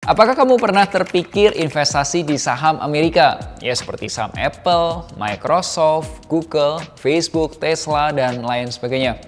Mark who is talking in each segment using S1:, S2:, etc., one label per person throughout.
S1: Apakah kamu pernah terpikir investasi di saham Amerika? Ya seperti saham Apple, Microsoft, Google, Facebook, Tesla, dan lain sebagainya.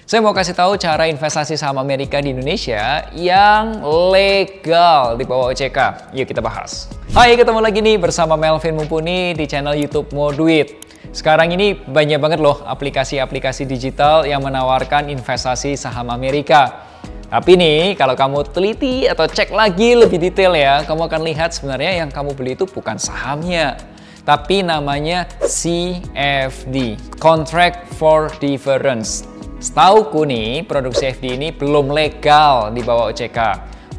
S1: Saya mau kasih tahu cara investasi saham Amerika di Indonesia yang legal di bawah OJK. Yuk kita bahas. Hai, ketemu lagi nih bersama Melvin Mumpuni di channel YouTube Mo Duit. Sekarang ini banyak banget loh aplikasi-aplikasi digital yang menawarkan investasi saham Amerika. Tapi nih, kalau kamu teliti atau cek lagi lebih detail ya, kamu akan lihat sebenarnya yang kamu beli itu bukan sahamnya, tapi namanya CFD, Contract for Difference. Setauku nih, produk CFD ini belum legal di bawah OJK.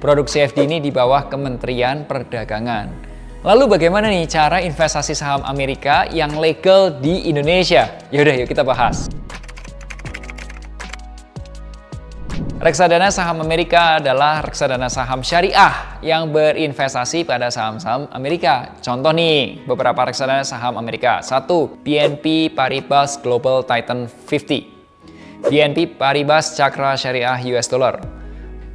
S1: Produk CFD ini di bawah Kementerian Perdagangan. Lalu bagaimana nih cara investasi saham Amerika yang legal di Indonesia? Yaudah, yuk kita bahas. Reksadana saham Amerika adalah reksadana saham syariah yang berinvestasi pada saham-saham Amerika. Contoh nih, beberapa reksadana saham Amerika. 1. BNP Paribas Global Titan 50. BNP Paribas Cakra Syariah US Dollar.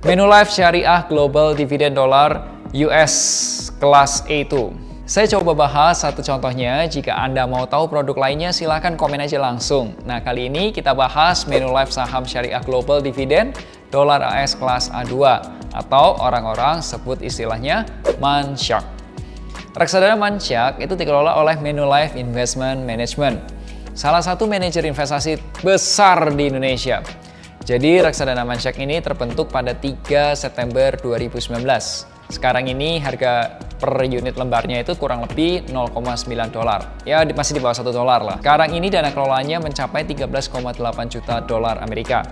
S1: Manulife Syariah Global Dividend Dollar US Kelas A2. Saya coba bahas satu contohnya. Jika Anda mau tahu produk lainnya, silahkan komen aja langsung. Nah, kali ini kita bahas Manulife Saham Syariah Global Dividend Dolar AS Kelas A2 atau orang-orang sebut istilahnya Manshark. Reksadana Manshark itu dikelola oleh Manulife Investment Management, salah satu manajer investasi besar di Indonesia. Jadi reksadana Manshark ini terbentuk pada 3 September 2019. Sekarang ini harga per unit lembarnya itu kurang lebih 0,9 dolar. Ya masih di bawah 1 dolar lah. Sekarang ini dana kelolanya mencapai 13,8 juta dolar Amerika.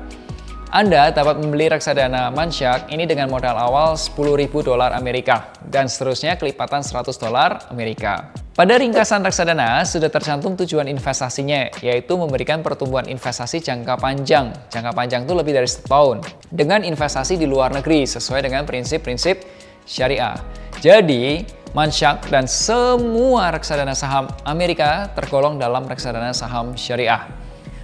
S1: Anda dapat membeli reksadana Manshark ini dengan modal awal 10.000 dolar Amerika dan seterusnya kelipatan 100 dolar Amerika. Pada ringkasan reksadana sudah tercantum tujuan investasinya, yaitu memberikan pertumbuhan investasi jangka panjang. Jangka panjang itu lebih dari setahun dengan investasi di luar negeri sesuai dengan prinsip-prinsip syariah. Jadi, Manshark dan semua reksadana saham Amerika tergolong dalam reksadana saham syariah.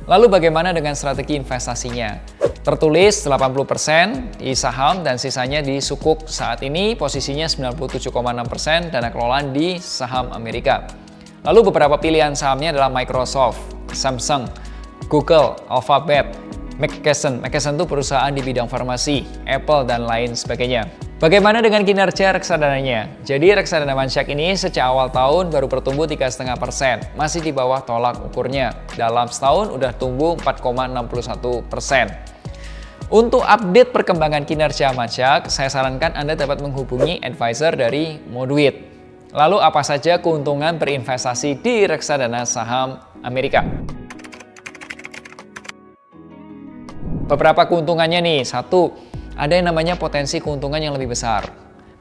S1: Lalu bagaimana dengan strategi investasinya? Tertulis 80% di saham dan sisanya di sukuk. Saat ini posisinya 97,6% dana kelolaan di saham Amerika. Lalu beberapa pilihan sahamnya adalah Microsoft, Samsung, Google, Alphabet, McKesson. McKesson itu perusahaan di bidang farmasi, Apple, dan lain sebagainya. Bagaimana dengan kinerja reksadananya? Jadi reksadana Manshark ini sejak awal tahun baru bertumbuh 3,5%, masih di bawah tolak ukurnya. Dalam setahun udah tumbuh 4,61%. Untuk update perkembangan kinerja Manshark, saya sarankan Anda dapat menghubungi advisor dari Mo Duit. Lalu apa saja keuntungan berinvestasi di reksadana saham Amerika? Beberapa keuntungannya nih. 1. Ada yang namanya potensi keuntungan yang lebih besar.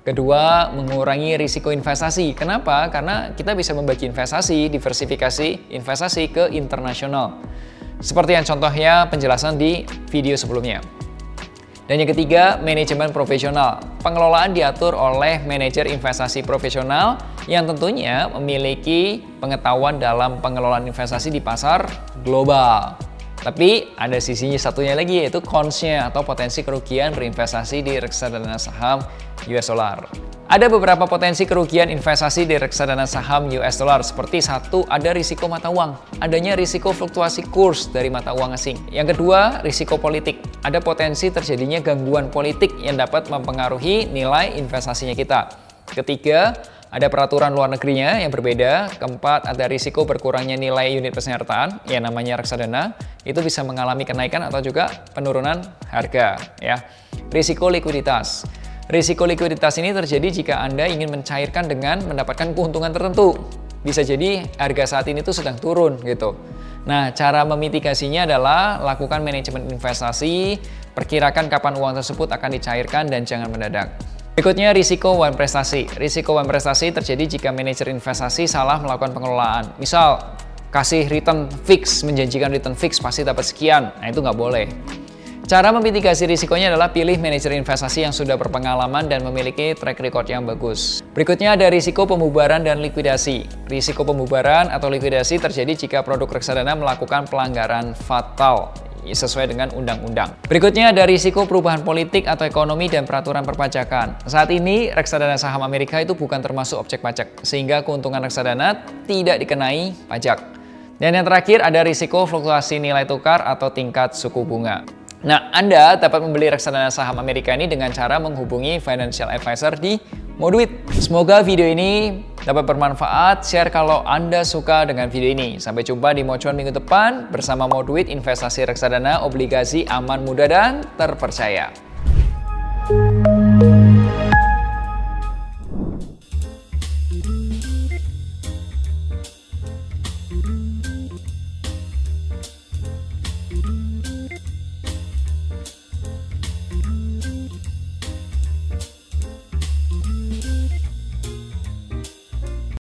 S1: Kedua, mengurangi risiko investasi. Kenapa? Karena kita bisa membagi investasi, diversifikasi investasi ke internasional. Seperti yang contohnya penjelasan di video sebelumnya. Dan yang ketiga, manajemen profesional. Pengelolaan diatur oleh manajer investasi profesional yang tentunya memiliki pengetahuan dalam pengelolaan investasi di pasar global. Tapi ada sisinya satunya lagi, yaitu cons-nya atau potensi kerugian berinvestasi di reksadana saham US dollar. Ada beberapa potensi kerugian investasi di reksadana saham US dollar, seperti 1. Ada risiko mata uang. Adanya risiko fluktuasi kurs dari mata uang asing. Yang kedua, risiko politik. Ada potensi terjadinya gangguan politik yang dapat mempengaruhi nilai investasinya kita. Ketiga, ada peraturan luar negerinya yang berbeda. Keempat, ada risiko berkurangnya nilai unit penyertaan yang namanya reksadana. Itu bisa mengalami kenaikan atau juga penurunan harga. Ya. Risiko likuiditas. Risiko likuiditas ini terjadi jika Anda ingin mencairkan dengan mendapatkan keuntungan tertentu. Bisa jadi harga saat ini tuh sedang turun gitu. Nah, cara memitigasinya adalah lakukan manajemen investasi, perkirakan kapan uang tersebut akan dicairkan dan jangan mendadak. Berikutnya, risiko wan prestasi. Risiko wan prestasi terjadi jika manajer investasi salah melakukan pengelolaan. Misal, kasih return fix, menjanjikan return fix pasti dapat sekian. Nah, itu nggak boleh. Cara memitigasi risikonya adalah pilih manajer investasi yang sudah berpengalaman dan memiliki track record yang bagus. Berikutnya ada risiko pembubaran dan likuidasi. Risiko pembubaran atau likuidasi terjadi jika produk reksadana melakukan pelanggaran fatal. sesuai dengan undang-undang. Berikutnya ada risiko perubahan politik atau ekonomi dan peraturan perpajakan. Saat ini reksadana saham Amerika itu bukan termasuk objek pajak, sehingga keuntungan reksadana tidak dikenai pajak. Dan yang terakhir ada risiko fluktuasi nilai tukar atau tingkat suku bunga. Nah, Anda dapat membeli reksadana saham Amerika ini dengan cara menghubungi financial advisor di Moduit. Semoga video ini dapat bermanfaat. Share kalau Anda suka dengan video ini. Sampai jumpa di Mocuan minggu depan bersama Moduit, investasi reksadana, obligasi aman, mudah, dan terpercaya.